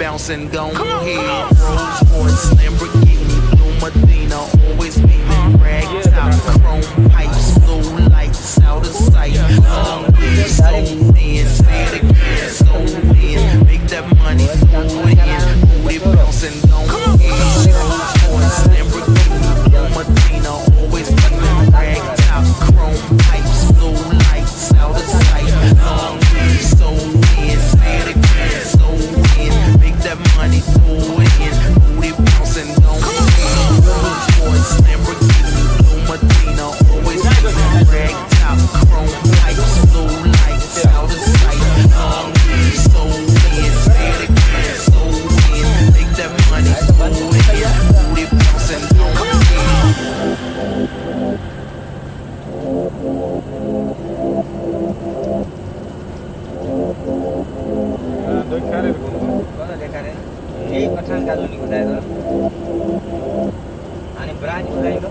bouncing, gon' head. Rolls Royce, Lamborghini, Blue Medina, always beaming. Rag top, chrome pipes, blue lights out of sight. Long weed, so in, say it again, so in. Make that money, throw it in. Booty bouncing, gon' head. Rolls Royce, Lamborghini, Blue Medina, always beaming. Rag top, chrome pipes, blue lights out of sight. Long weed, so in, say it again, so in. Make that money, throw it in. Booty bouncing, gon' head. Rolls Royce, Lamborghini, Blue Medina, always beaming. Rag top, chrome pipes, blue lights out of sight. Long weed, so in, say it again, so in. Make that money, throw it in. Booty bouncing, gon' head. यही पठान का जोनी बताया था आणि branch उठाइलो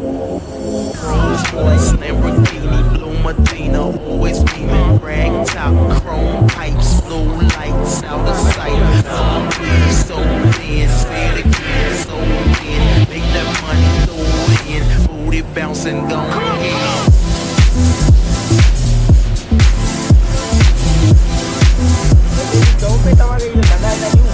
Lamborghini, Blue Medina, always beaming. Rag top, chrome pipes, blue lights out of sight. Long weed, so in, say it again, so in. Make that money, throw it in. Booty bouncing, gon' head. तो पे तुम्हारे ये लगा है क्यों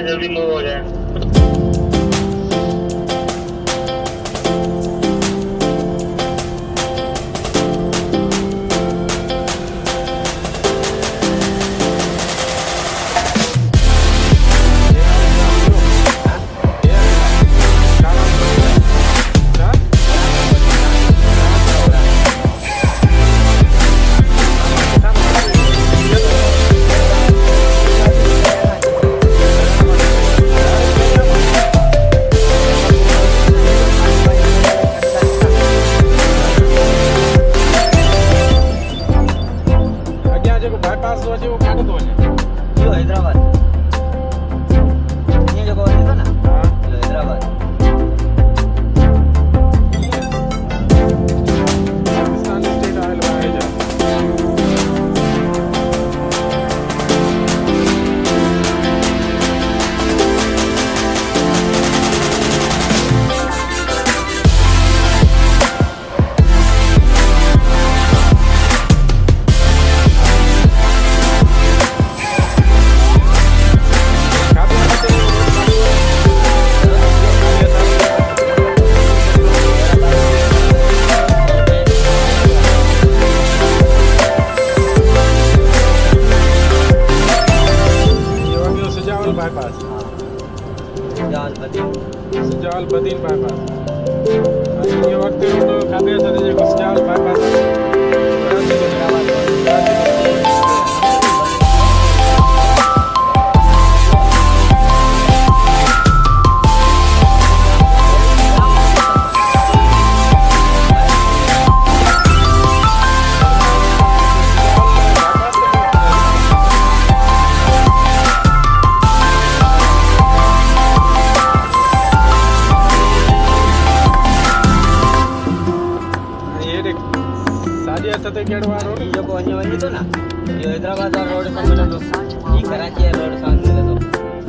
जल्दी move हो जाए Sujawal Badin bypass. ये वक्त तो खाते चले जो Sujawal bypass ते कहिड़ो आहे रोड? इहो को वञे थो न इहो हैदराबाद वारो रोड सां मिलंदो ई कराची रोड सां मिलंदो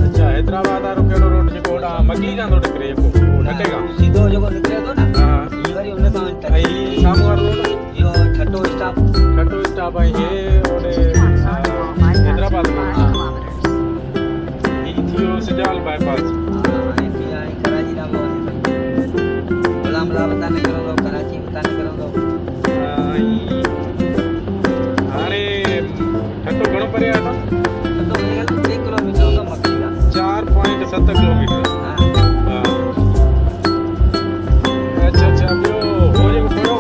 अच्छा हैदराबाद वारो कहिड़ो रोड जेको होॾां मकली खां थो निकिरे जेको ढके खां सीधो जेको निकिरे थो न हा ई वरी हुन सां ऐं साम्हूं वारो रोड इहो छठो स्टॉप ऐं हे होॾे हैदराबाद में ही थियो सुजावल बाईपास कराची ॾांहुं गुलाम ला वता निकिरंदो कराची वता निकिरंदो हाणे ठटो घणो परे आहे न छठो 3 किलोमीटर हूंदो मकली खां 4.7 किलोमीटर हा अच्छा ॿियो हो जेको पियो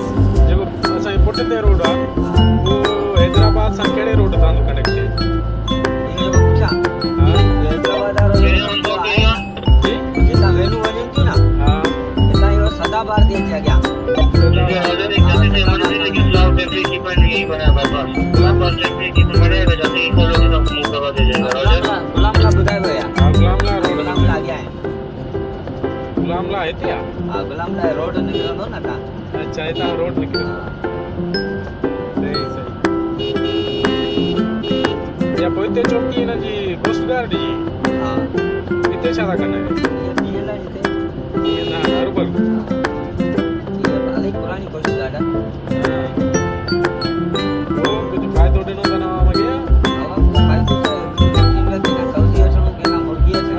जेको असांजे पुठिते रोड आहे उहो हैदराबाद सां कहिड़े रोड तां थो कनेक्ट थिए बार दिया जा गया गुलामला हिते आहे हां गुलामला रोड निकिरंदो न ता अच्छा हितां रोड निकिरंदो सही या पोइ हिते चौकी हिन जी कोस्ट गार्ड जी हा हिते छा था कनि ये ना हिते ये ना हरबल पुरानी कोशिश ॾाढा वो कुछ फायदो ॾिनो त न मगे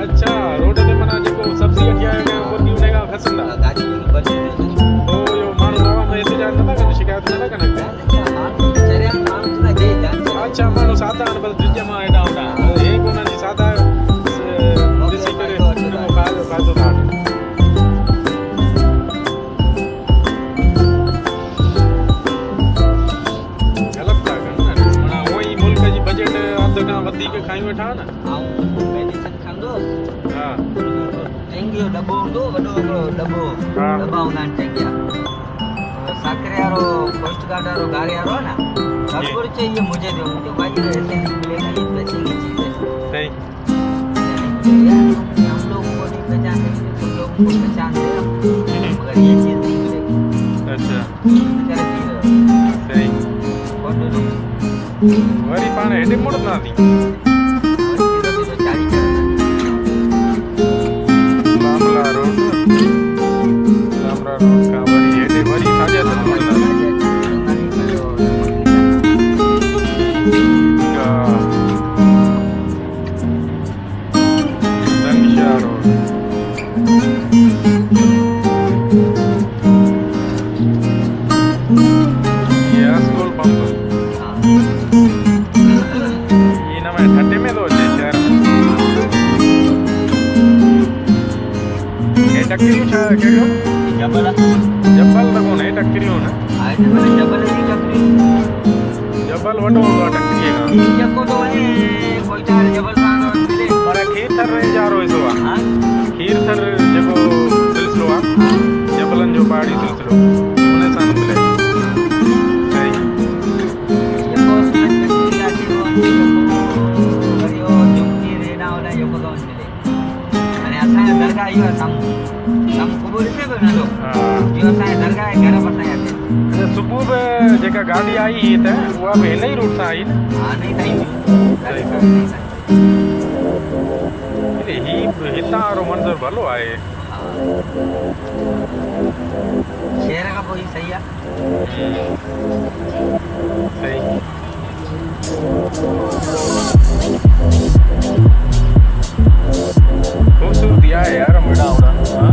अच्छा रोड ते माना जेको सब्जी वठी आयो के मुर्गी उन खां खसंदा गाड़ी में बच ओ यो माण्हू नवा में इंतजार नथा कनि शिकायत नथा कनि अच्छा माण्हू सादा आहिनि बस ड्रिज मां हेॾा होॾा हे कोन जी सादा ॾिसी करे फ़ाइदो था वठनि वधीक खाई वेठा न ऐं मेडिसिन खंदो हा टेंगी जो डब्बो हूंदो वॾो हिकिड़ो डब्बो हा दॿा हूंदा आहिनि टेंगिया साकरे वारो कोस्ट गार्ड वारो गारे वारो आहे न भरपूर चाहिए मुझे दो मुझे भाई ऐसे नहीं मिलेगा ये पैसे की चीज़ है सही हम लोग को नहीं पहचानते तुम लोग को पहचानते हैं मगर ये चीज़ नहीं मिलेगी अच्छा सही वरी पाण हेॾे मुड़ंदा थी लामला रोड खां वरी हेॾे वरी साॼे हथ मुड़ंदा धनशा रोड टक्करियूं छा कहिड़ियो जबल जबल त कोन्हे टक्करियूं न जबल जी टक्करियूं जबल वॾो हूंदो आहे टक्करीअ खां जेको तो वञे कोई चार जबल सां मिले पर खीर थर रेंज वारो हिसो आहे हा खीर थर जेको सिलसिलो आहे जबलनि जो पहाड़ी सिलसिलो उन सां न मिले सही जेको टक्करी आहे जेको वरी हो जुमती रेना होला जेको तो मिले हाणे असांजो दरगाह इहो आहे साम्हूं ख़बर ॾिसे पियो न हा इहो असांजे दरगाह जे घर भरिसां आहे सुबुह बि जेका गाॾी आई त उहा बि हिन ई रूट सां आई न हा नहीं सही हितां वारो मंज़र भलो आहे शहर खां पोइ सही आहे सही खूबसूरती आहे यार वॾा वॾा हा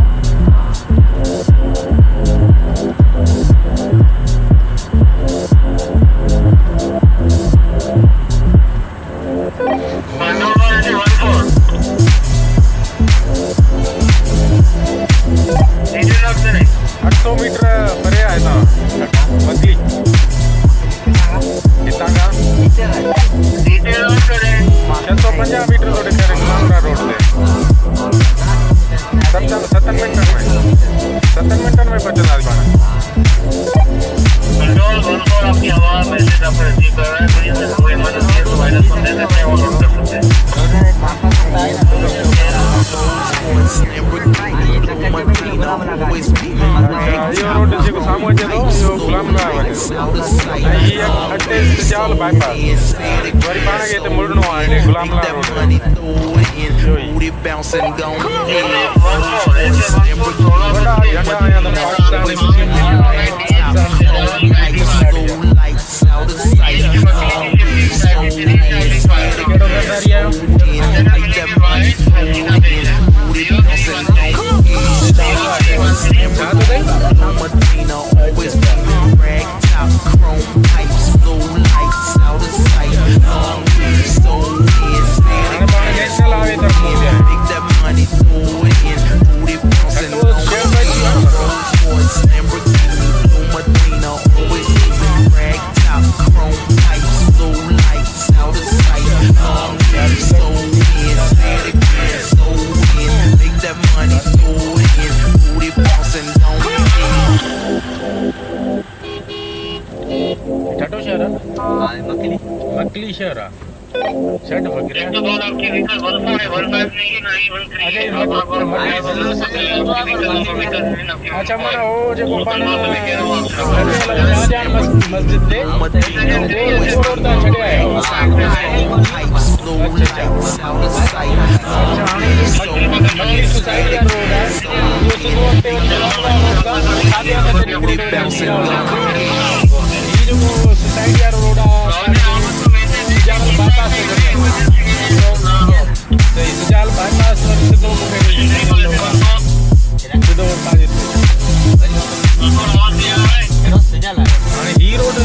इहो रोड जेको साम्हूं अचे थो इहो गुलामगाह वञे ऐं हीअ अटे सुजावल बाईपास वरी पाण खे हिते मुड़णो आहे हेॾे गुलामगाह रोड bouncing gone वॾा झंडा आया अथनि पाकिस्तान ऐं मुस्लिम lights out of sight. कहिड़ो गद्दारी आयो छा थो थिए Medina always beaming, rag top, chrome pipes, blue lights out of sight. So in, हाणे पाण नेशनल हाईवे तरफ़ मूव थिया make that money, throw it in, booty bouncing घटि वधि शेयर प्राइस थी वियो Sports, Lamborghini, blue Medina always beaming, rag top, chrome pipes, blue lights out of sight. So in, so in, make that money, throw it in, booty bouncing down. ठाठो शहर आहे हाँ मकली मकली शहर आहे छॾ फ़क़ीर अच्छा माना हो जेको पाण शाहजहान मस्जिद ते वो रोड तां छॾे आया मकली सोसाइटी जा रोड आहे इहो सिधो अॻिते जेको सोसाइटी वारो रोड आहे Sujawal bypass Sujawal bypass worry सिधो मूंखे सिधो तव्हांजे हाणे ही रोड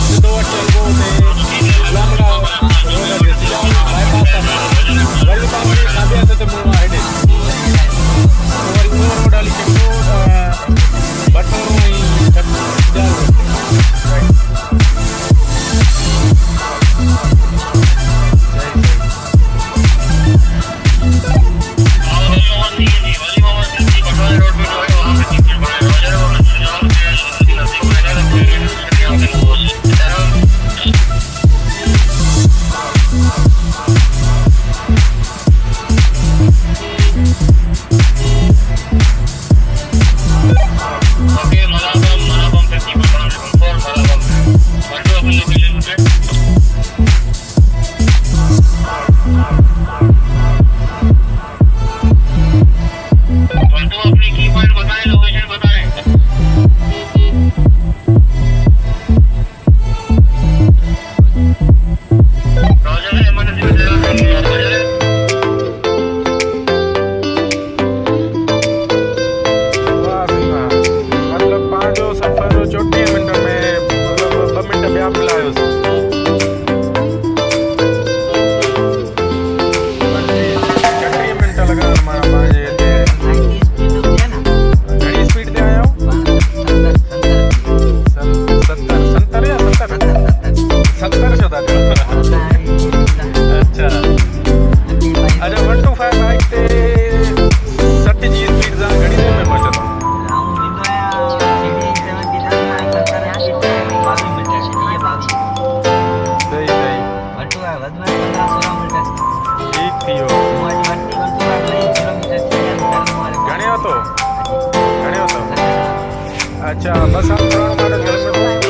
सिधो अचे थो हुते गुलामगाह रोड आहे सुजावल बाईपास आहे वरी पासे साॼे हथ ते मुड़णो आहे हेॾे वरी उहो रोड हली सघंदो बठोरो ऐं सुजावल अच्छा बस आप पुराणो माडल